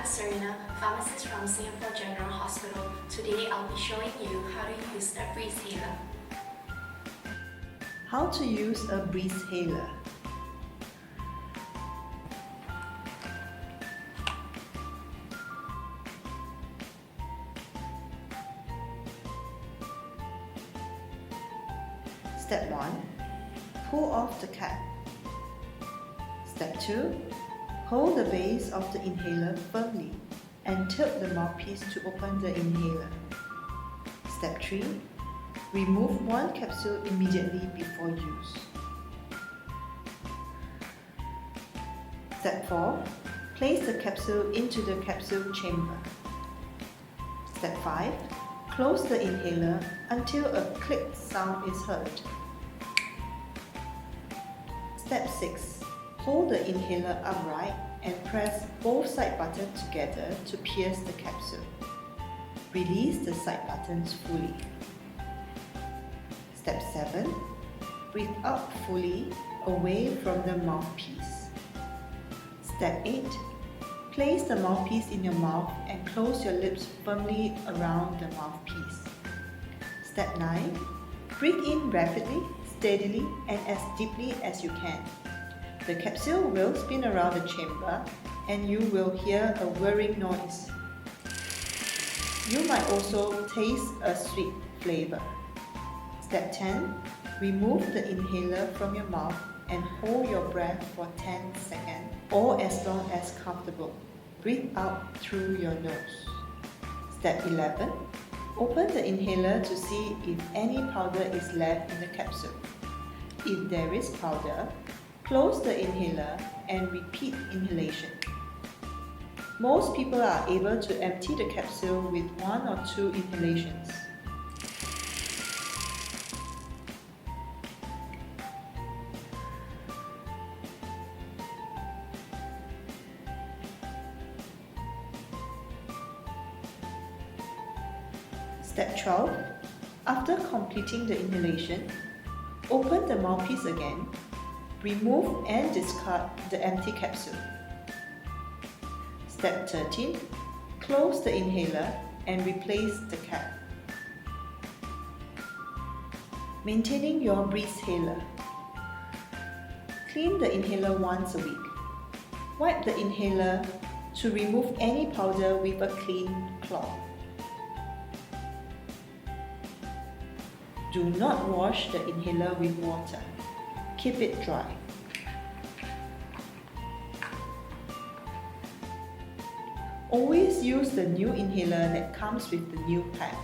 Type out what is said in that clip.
I'm Serena, pharmacist from Singapore General Hospital. Today I'll be showing you how to use the Breezhaler. How to use a Breezhaler. Step 1. Pull off the cap. Step 2. Hold the base of the inhaler firmly and tilt the mouthpiece to open the inhaler. Step 3. Remove one capsule immediately before use. Step 4. Place the capsule into the capsule chamber. Step 5. Close the inhaler until a click sound is heard. Step 6. Hold the inhaler upright and press both side buttons together to pierce the capsule. Release the side buttons fully. Step 7. Breathe out fully away from the mouthpiece. Step 8. Place the mouthpiece in your mouth and close your lips firmly around the mouthpiece. Step 9. Breathe in rapidly, steadily, and as deeply as you can. The capsule will spin around the chamber and you will hear a whirring noise. You might also taste a sweet flavor. Step 10. Remove the inhaler from your mouth and hold your breath for 10 seconds or as long as comfortable. Breathe out through your nose. Step 11. Open the inhaler to see if any powder is left in the capsule. If there is powder, close the inhaler and repeat inhalation. Most people are able to empty the capsule with 1 or 2 inhalations. Step 12. After completing the inhalation, open the mouthpiece again. Remove and discard the empty capsule. Step 13. Close the inhaler and replace the cap. Maintaining your Breezhaler. Clean the inhaler once a week. Wipe the inhaler to remove any powder with a clean cloth. Do not wash the inhaler with water. Keep it dry. Always use the new inhaler that comes with the new pack.